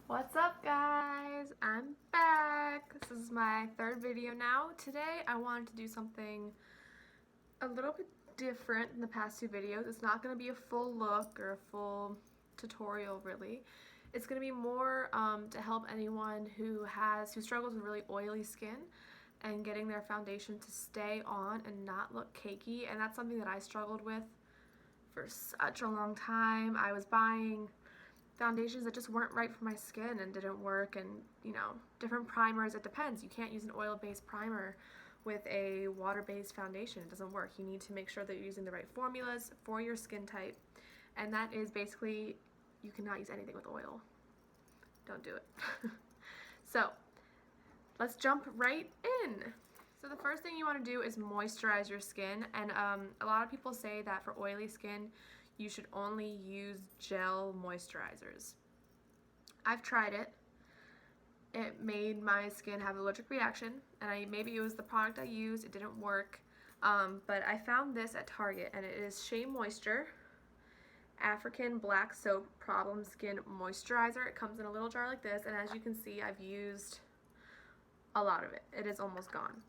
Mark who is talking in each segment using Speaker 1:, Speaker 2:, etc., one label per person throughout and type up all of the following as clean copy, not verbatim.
Speaker 1: What's up, guys? I'm back. This is my third video now. Today I wanted to do something a little bit different than the past two videos. It's not going to be a full look or a full tutorial really. It's going to be more to help anyone who struggles with really oily skin and getting their foundation to stay on and not look cakey. And that's something that I struggled with for such a long time. I was buying foundations that just weren't right for my skin and didn't work, and different primers, it depends. You can't use an oil-based primer with a water-based foundation. It doesn't work. You need to make sure that you're using the right formulas for your skin type, and that is basically, you cannot use anything with oil. Don't do it. So let's jump right in. So the first thing you want to do is moisturize your skin, and a lot of people say that for oily skin you should only use gel moisturizers. I've tried it. It made my skin have an allergic reaction, and maybe it was the product I used, it didn't work. But I found this at Target, and it is Shea Moisture African Black Soap Problem Skin Moisturizer. It comes in a little jar like this, and as you can see, I've used a lot of it. It is almost gone.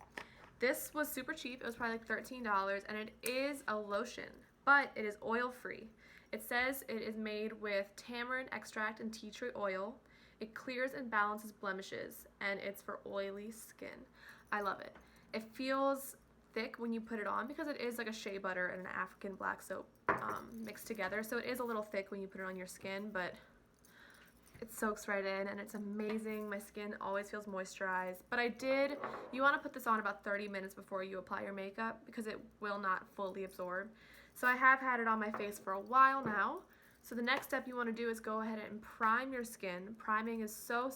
Speaker 1: This was super cheap. It was probably like $13, and it is a lotion, but it is oil-free. It says it is made with tamarind extract and tea tree oil. It clears and balances blemishes, and it's for oily skin. I love it. It feels thick when you put it on because it is like a shea butter and an African black soap mixed together, so it is a little thick when you put it on your skin, but it soaks right in and it's amazing. My skin always feels moisturized. But you want to put this on about 30 minutes before you apply your makeup because it will not fully absorb. So I have had it on my face for a while now. So the next step you want to do is go ahead and prime your skin. Priming is so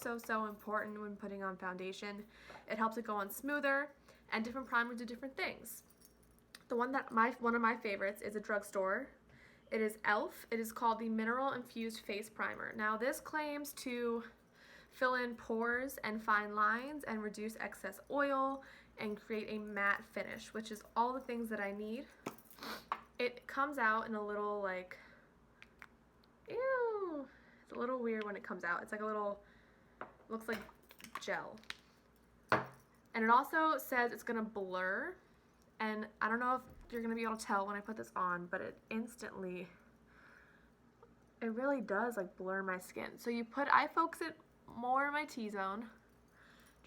Speaker 1: important when putting on foundation. It helps it go on smoother, and different primers do different things. One of my favorites is a drugstore. It is e.l.f. It is called the Mineral Infused Face Primer. Now this claims to fill in pores and fine lines and reduce excess oil and create a matte finish, which is all the things that I need. It comes out in a little like, ew, it's a little weird when it comes out. It's like a little, looks like gel. And it also says it's gonna blur. And I don't know if you're going to be able to tell when I put this on, but it really does like blur my skin. So I focus it more in my T-zone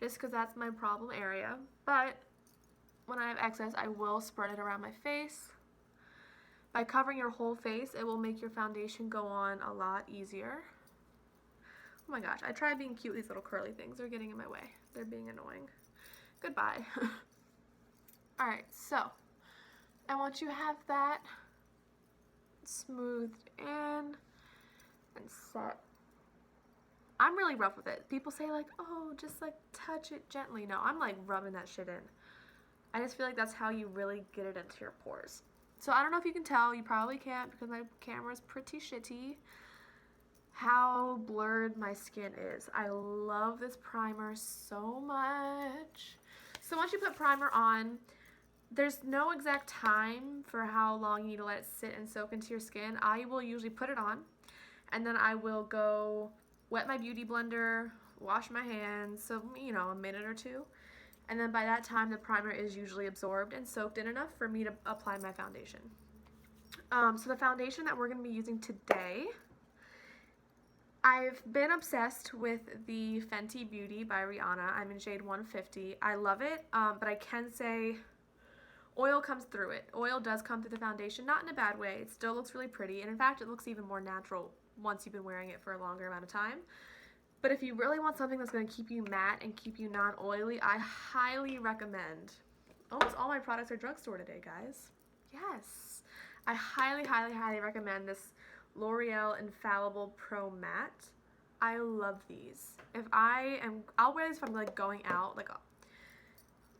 Speaker 1: just because that's my problem area. But when I have excess, I will spread it around my face. By covering your whole face, it will make your foundation go on a lot easier. Oh my gosh, I tried being cute with these little curly things. They're getting in my way. They're being annoying. Goodbye. Alright, so I want you to have that smoothed in and set. I'm really rough with it. People say like, oh, just like touch it gently. No, I'm like rubbing that shit in. I just feel like that's how you really get it into your pores. So I don't know if you can tell, you probably can't because my camera is pretty shitty, how blurred my skin is. I love this primer so much. So once you put primer on, there's no exact time for how long you need to let it sit and soak into your skin. I will usually put it on, and then I will go wet my beauty blender, wash my hands, so a minute or two. And then by that time, the primer is usually absorbed and soaked in enough for me to apply my foundation. So the foundation that we're going to be using today, I've been obsessed with the Fenty Beauty by Rihanna. I'm in shade 150. I love it, but I can say oil comes through it. Oil does come through the foundation, not in a bad way. It still looks really pretty, and in fact, it looks even more natural once you've been wearing it for a longer amount of time. But if you really want something that's going to keep you matte and keep you non-oily, I highly recommend. Almost all my products are drugstore today, guys. Yes. I highly recommend this L'Oreal Infallible Pro Matte. I love these. I'll wear these if I'm like going out, like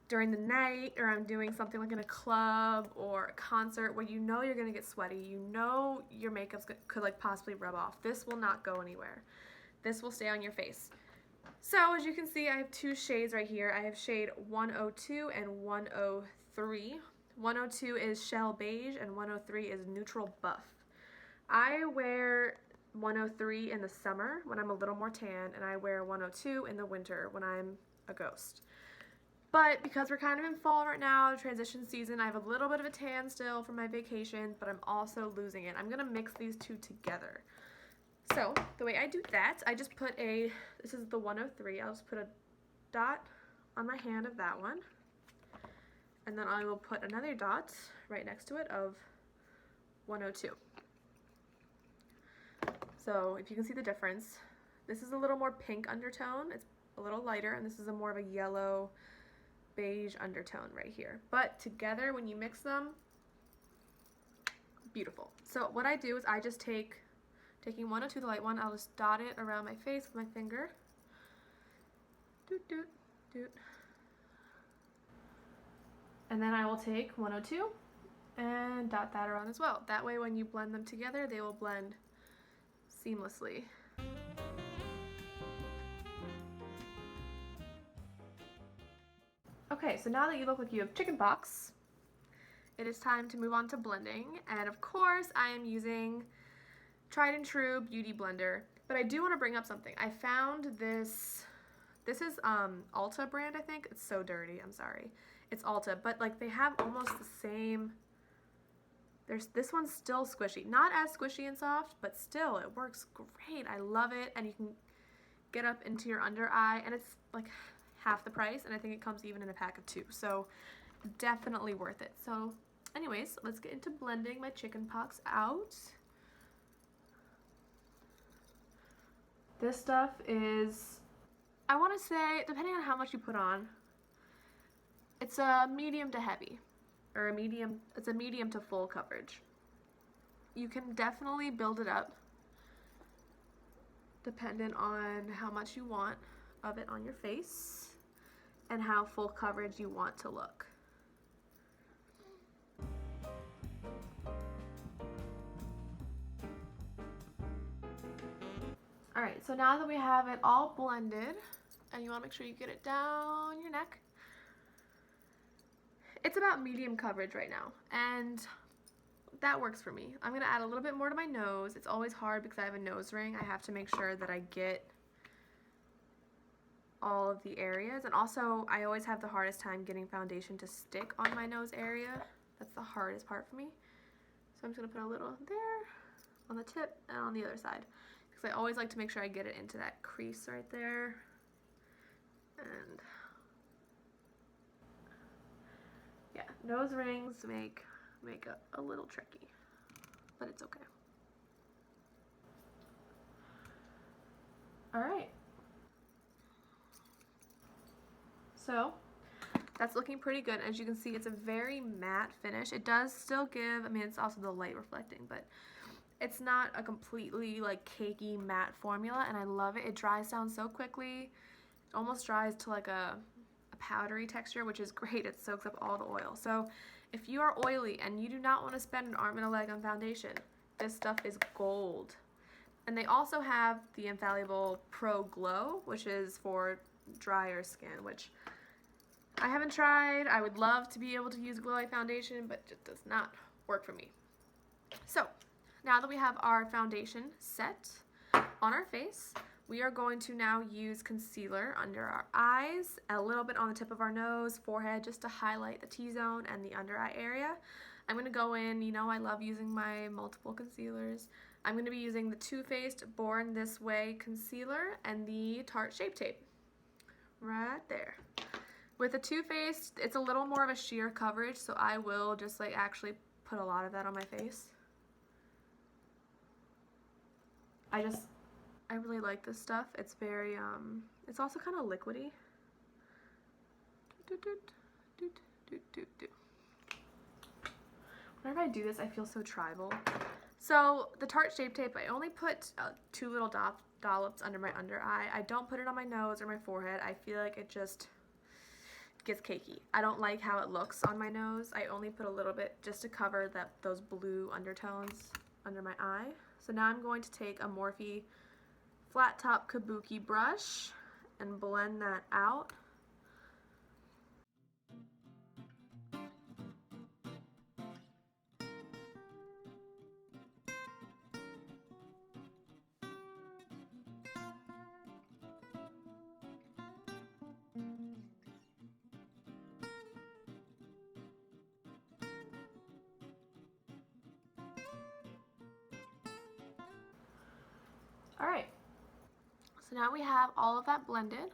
Speaker 1: during the night, or I'm doing something like in a club or a concert where you're gonna get sweaty, your makeup could like possibly rub off. This will not go anywhere. This will stay on your face. So as you can see, I have two shades right here. I have shade 102 and 103. 102 is Shell Beige and 103 is Neutral Buff. I wear 103 in the summer when I'm a little more tan, and I wear 102 in the winter when I'm a ghost. But because we're kind of in fall right now, transition season, I have a little bit of a tan still from my vacation, but I'm also losing it. I'm going to mix these two together. So the way I do that, I just put this is the 103, I'll just put a dot on my hand of that one. And then I will put another dot right next to it of 102. So if you can see the difference, this is a little more pink undertone. It's a little lighter, and this is a more of a yellow beige undertone right here. But together, when you mix them, beautiful. So what I do is I just taking 102, the light one, I'll just dot it around my face with my finger. Doot, doot, doot. And then I will take 102 and dot that around as well. That way when you blend them together, they will blend seamlessly. Okay, so now that you look like you have chickenpox, it is time to move on to blending. And of course, I am using tried and true beauty blender. But I do want to bring up something. I found this is Ulta brand, I think. It's so dirty, I'm sorry. It's Ulta, but like they have almost the same. This one's still squishy. Not as squishy and soft, but still it works great. I love it, and you can get up into your under eye, and it's like half the price, and I think it comes even in a pack of 2. So definitely worth it. So anyways, let's get into blending my chickenpox out. This stuff is, I want to say, depending on how much you put on, it's a medium to heavy, or it's a medium to full coverage. You can definitely build it up dependent on how much you want of it on your face and how full coverage you want to look. Alright, so now that we have it all blended, and you want to make sure you get it down your neck, it's about medium coverage right now, and that works for me. I'm going to add a little bit more to my nose. It's always hard because I have a nose ring. I have to make sure that I get all of the areas, and also I always have the hardest time getting foundation to stick on my nose area. That's the hardest part for me. So I'm just going to put a little there on the tip and on the other side, because I always like to make sure I get it into that crease right there. And yeah, nose rings make it a little tricky, but it's okay. All right. So that's looking pretty good. As you can see, it's a very matte finish. It does still give, I mean, it's also the light reflecting, but it's not a completely like cakey matte formula, and I love it. It dries down so quickly. It almost dries to like a powdery texture, which is great. It soaks up all the oil. So if you are oily and you do not want to spend an arm and a leg on foundation, this stuff is gold. And they also have the Infallible Pro Glow, which is for drier skin, which I haven't tried. I would love to be able to use glowy foundation, but it just does not work for me. So now that we have our foundation set on our face, we are going to now use concealer under our eyes, a little bit on the tip of our nose, forehead, just to highlight the T-zone and the under eye area. I'm going to go in, you know I love using my multiple concealers. I'm going to be using the Too Faced Born This Way concealer and the Tarte Shape Tape. Right there. With the Too Faced, it's a little more of a sheer coverage, so I will just like actually put a lot of that on my face. I really like this stuff. It's very, it's also kind of liquidy. Whenever I do this, I feel so tribal. So the Tarte Shape Tape, I only put 2 little dollops under my under eye. I don't put it on my nose or my forehead. I feel like it just gets cakey. I don't like how it looks on my nose. I only put a little bit just to cover those blue undertones under my eye. So now I'm going to take a Morphe flat top kabuki brush and blend that out. Alright, so now we have all of that blended.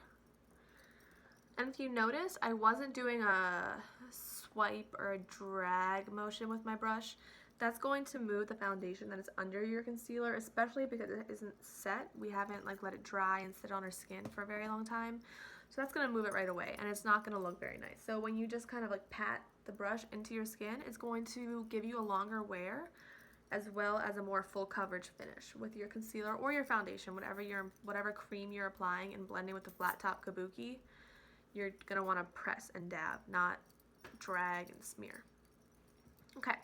Speaker 1: And if you notice, I wasn't doing a swipe or a drag motion with my brush. That's going to move the foundation that is under your concealer, especially because it isn't set. We haven't like let it dry and sit on our skin for a very long time. So that's going to move it right away, and it's not going to look very nice. So when you just kind of like pat the brush into your skin, it's going to give you a longer wear as well as a more full coverage finish with your concealer or your foundation, whatever cream you're applying and blending with the flat top kabuki. You're going to want to press and dab, not drag and smear. Okay,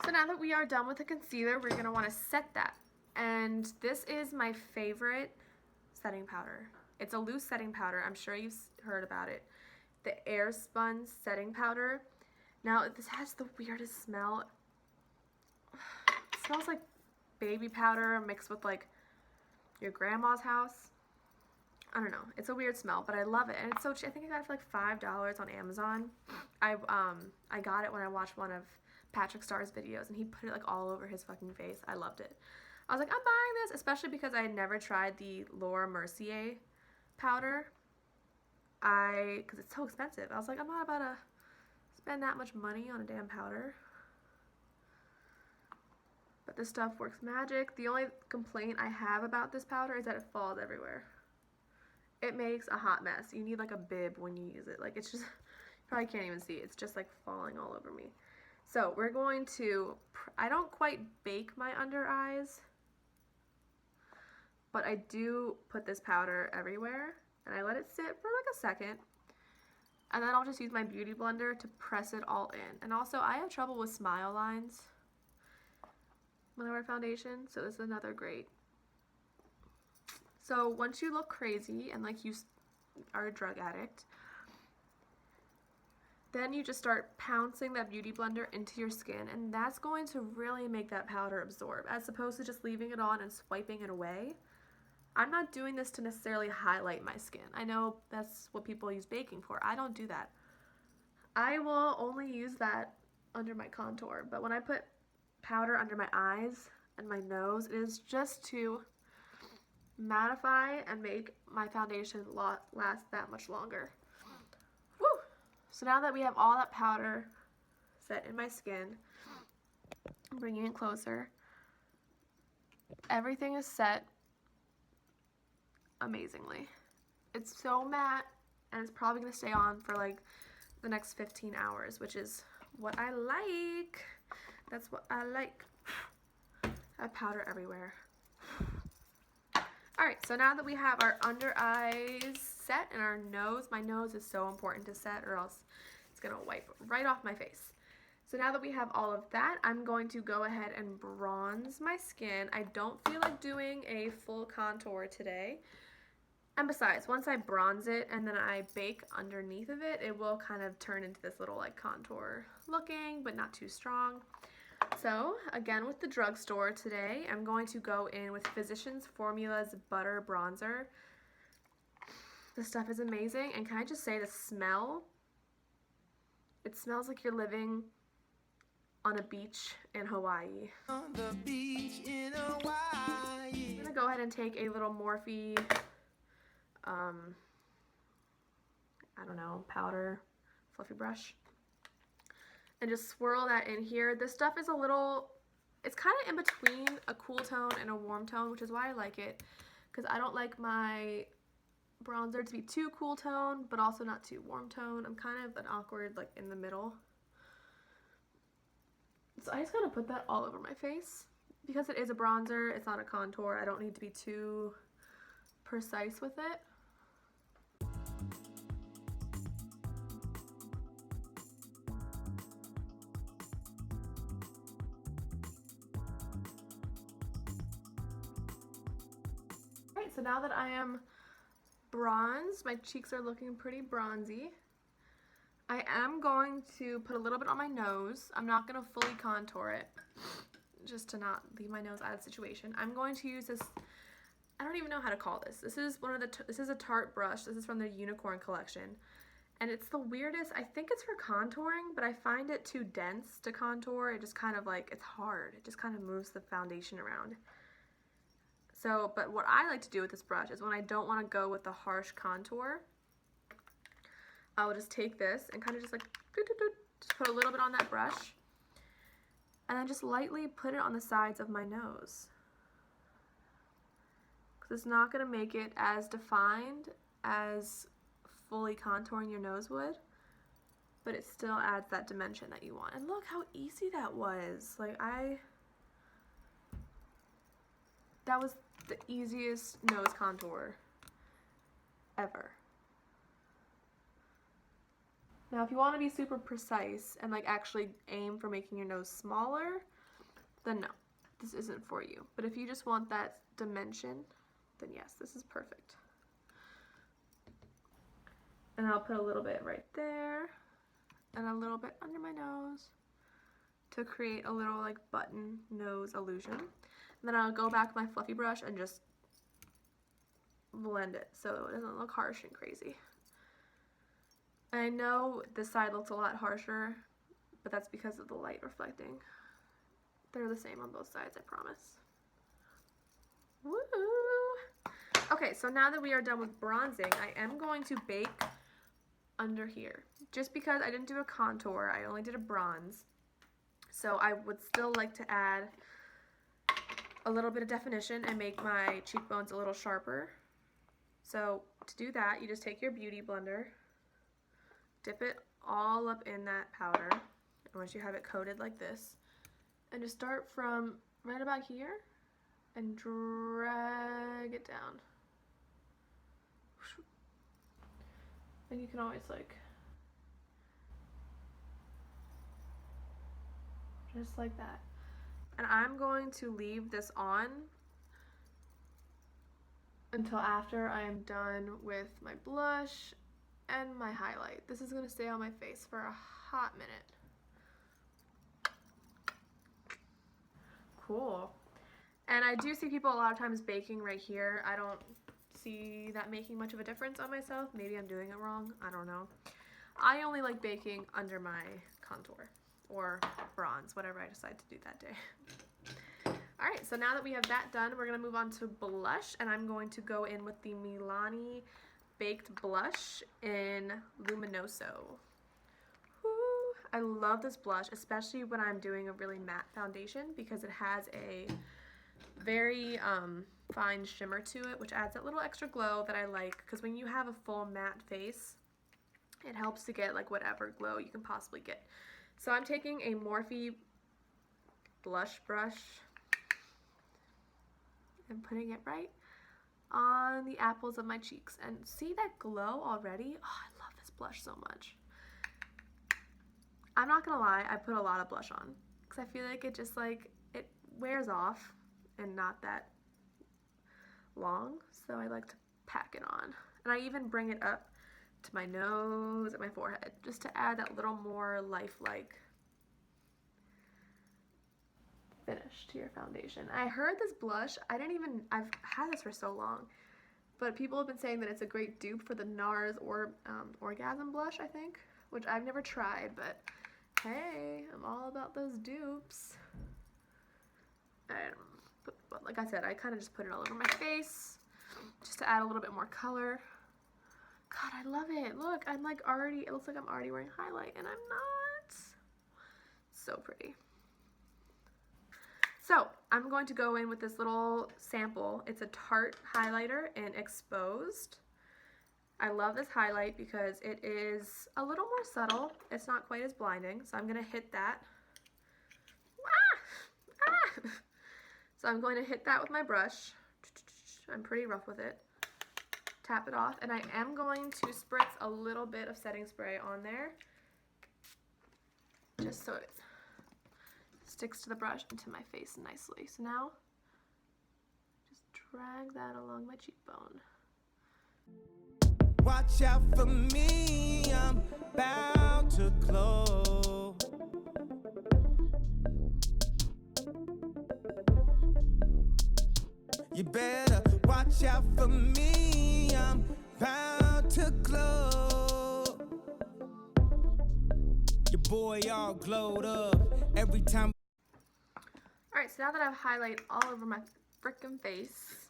Speaker 1: so now that we are done with the concealer, we're going to want to set that. And this is my favorite setting powder. It's a loose setting powder. I'm sure you've heard about it. The Airspun setting powder. Now, this has the weirdest smell. It smells like baby powder mixed with like your grandma's house. I don't know. It's a weird smell, but I love it. And it's so cheap. I think I got it for like $5 on Amazon. I got it when I watched one of Patrick Starr's videos, and he put it like all over his fucking face. I loved it. I was like, I'm buying this, especially because I had never tried the Laura Mercier powder. Because it's so expensive. I was like, I'm not about to spend that much money on a damn powder. But this stuff works magic. The only complaint I have about this powder is that it falls everywhere. It makes a hot mess. You need like a bib when you use it. Like it's just, you probably can't even see it. It's just like falling all over me. So we're going to, I don't quite bake my under eyes, but I do put this powder everywhere and I let it sit for like a second. And then I'll just use my beauty blender to press it all in. And also I have trouble with smile lines when I wear foundation, so this is another great. So once you look crazy and like you are a drug addict, then you just start pouncing that beauty blender into your skin, and that's going to really make that powder absorb, as opposed to just leaving it on and swiping it away. I'm not doing this to necessarily highlight my skin. I know that's what people use baking for. I don't do that. I will only use that under my contour, but when I put powder under my eyes and my nose, it is just to mattify and make my foundation last that much longer. Woo! So now that we have all that powder set in my skin, I'm bringing it closer. Everything is set amazingly. It's so matte, and it's probably going to stay on for like the next 15 hours, which is what I like. That's what I like. I have powder everywhere. Alright, so now that we have our under eyes set and our nose, my nose is so important to set or else it's going to wipe right off my face. So now that we have all of that, I'm going to go ahead and bronze my skin. I don't feel like doing a full contour today. And besides, once I bronze it and then I bake underneath of it, it will kind of turn into this little like contour looking, but not too strong. So, again with the drugstore today, I'm going to go in with Physicians Formula's Butter Bronzer. This stuff is amazing, and can I just say the smell? It smells like you're living on a beach in Hawaii. On the beach in Hawaii. I'm going to go ahead and take a little Morphe, I don't know, powder, fluffy brush, and just swirl that in here. This stuff is a little, it's kind of in between a cool tone and a warm tone, which is why I like it, because I don't like my bronzer to be too cool tone, but also not too warm tone. I'm kind of an awkward, like, in the middle. So I just gotta put that all over my face. Because it is a bronzer, it's not a contour, I don't need to be too precise with it. Alright, so now that I am bronzed, my cheeks are looking pretty bronzy. I am going to put a little bit on my nose. I'm not going to fully contour it, just to not leave my nose out of the situation. I'm going to use this, I don't even know how to call this. This is this is a Tarte brush. This is from the Unicorn collection. And it's the weirdest, I think it's for contouring, but I find it too dense to contour. It just kind of like, it's hard. It just kind of moves the foundation around. So, but what I like to do with this brush is when I don't want to go with the harsh contour, I will just take this and kind of just like, just put a little bit on that brush, and then just lightly put it on the sides of my nose. Because it's not going to make it as defined as fully contouring your nose would, but it still adds that dimension that you want. And look how easy that was. Like that was the easiest nose contour ever. Now if you want to be super precise and like actually aim for making your nose smaller, then no, this isn't for you. But if you just want that dimension, then yes, this is perfect. And I'll put a little bit right there and a little bit under my nose to create a little like button nose illusion. And then I'll go back with my fluffy brush and just blend it so it doesn't look harsh and crazy. I know this side looks a lot harsher, but that's because of the light reflecting. They're the same on both sides, I promise. Woo! Okay, so now that we are done with bronzing, I am going to bake under here. Just because I didn't do a contour, I only did a bronze. So I would still like to add a little bit of definition and make my cheekbones a little sharper. So to do that, you just take your beauty blender, dip it all up in that powder, and once you have it coated like this, and just start from right about here and drag it down. And you can always like, just like that. And I'm going to leave this on until after I am done with my blush and my highlight. This is going to stay on my face for a hot minute. Cool. And I do see people a lot of times baking right here. I don't see that making much of a difference on myself. Maybe I'm doing it wrong. I don't know. I only like baking under my contour or bronze, whatever I decide to do that day. Alright, so now that we have that done, we're going to move on to blush, and I'm going to go in with the Milani Baked Blush in Luminoso. Woo! I love this blush, especially when I'm doing a really matte foundation, because it has a very fine shimmer to it, which adds that little extra glow that I like, because when you have a full matte face, it helps to get like whatever glow you can possibly get. So I'm taking a Morphe blush brush and putting it right on the apples of my cheeks. And see that glow already? Oh, I love this blush so much. I'm not gonna lie, I put a lot of blush on because I feel like it just like, it wears off and not that long. So I like to pack it on. And I even bring it up to my nose and my forehead just to add that little more lifelike finish to your foundation. I heard this blush, I've had this for so long, but people have been saying that it's a great dupe for the NARS or Orgasm blush, I think, which I've never tried, but hey, I'm all about those dupes. But like I said, I kind of just put it all over my face just to add a little bit more color. God, I love it. Look, I'm like already, it looks like I'm already wearing highlight, and I'm not. So pretty. So I'm going to go in with this little sample. It's a Tarte highlighter in Exposed. I love this highlight because it is a little more subtle. It's not quite as blinding, so I'm going to hit that. So I'm going to hit that with my brush. I'm pretty rough with it. Tap it off, and I am going to spritz a little bit of setting spray on there just so it sticks to the brush and to my face nicely. So now just drag that along my cheekbone.
Speaker 2: Watch out for me, I'm about to glow. You better watch out for me, I'm about to glow. Your boy all glowed up every time.
Speaker 1: Alright, so now that I have highlight all over my frickin' face,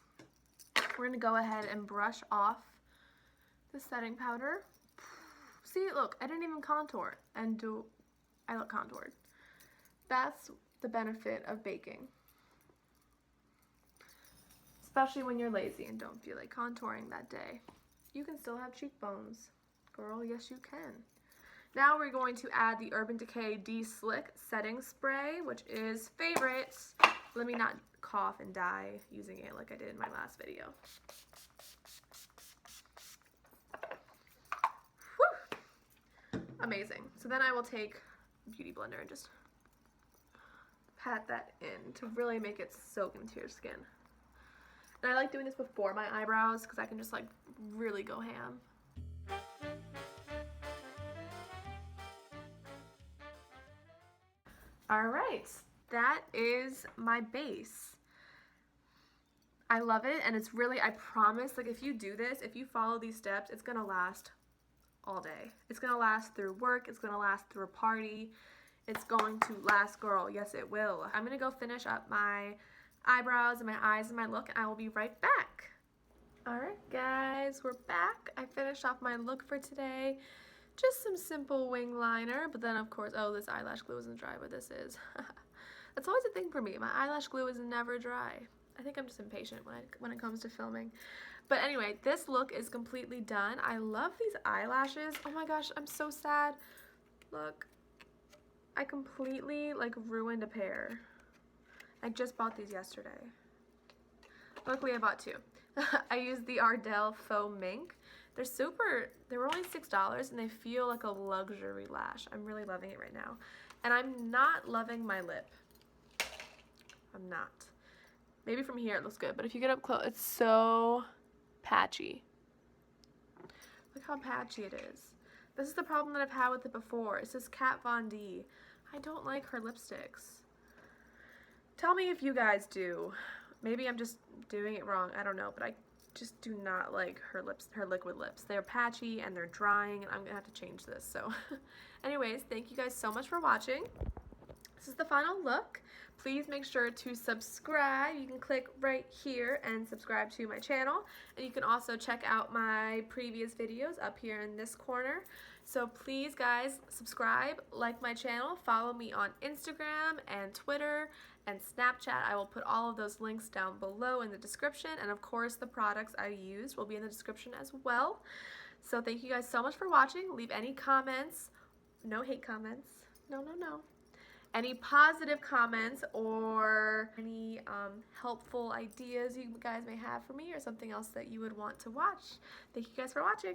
Speaker 1: we're going to go ahead and brush off the setting powder. See, look, I didn't even contour, and I look contoured. That's the benefit of baking. Especially when you're lazy and don't feel like contouring that day. You can still have cheekbones. Girl, yes you can. Now we're going to add the Urban Decay De-Slick Setting Spray, which is favorite. Let me not cough and die using it like I did in my last video. Whew. Amazing. So then I will take a beauty blender and just pat that in to really make it soak into your skin. And I like doing this before my eyebrows because I can just like really go ham. Alright, that is my base. I love it, and it's really, I promise, like if you do this, if you follow these steps, it's gonna last all day. It's gonna last through work, it's gonna last through a party, it's going to last, girl, yes it will. I'm gonna go finish up my eyebrows and my eyes and my look, and I will be right back. Alright guys, we're back. I finished off my look for today. Just some simple wing liner, but then of course, oh, this eyelash glue isn't dry, but this is. That's always a thing for me. My eyelash glue is never dry. I think I'm just impatient when it comes to filming. But anyway, this look is completely done. I love these eyelashes. Oh my gosh, I'm so sad. Look, I completely like ruined a pair. I just bought these yesterday. Luckily I bought two. I used the Ardell Faux Mink. They were only $6 and they feel like a luxury lash. I'm really loving it right now. And I'm not loving my lip. I'm not. Maybe from here it looks good, but if you get up close, it's so patchy. Look how patchy it is. This is the problem that I've had with it before. It's this Kat Von D. I don't like her lipsticks. Tell me if you guys do. Maybe I'm just doing it wrong. I don't know, but I just do not like her liquid lips. They're patchy and they're drying, and I'm gonna have to change this. So anyways, thank you guys so much for watching. This is the final look. Please make sure to subscribe. You can click right here and subscribe to my channel, and you can also check out my previous videos up here in this corner. So please guys, subscribe, like my channel, follow me on Instagram and Twitter and Snapchat. I will put all of those links down below in the description, and of course the products I used will be in the description as well. So thank you guys so much for watching. Leave any comments, no hate comments, no. Any positive comments or any helpful ideas you guys may have for me or something else that you would want to watch. Thank you guys for watching.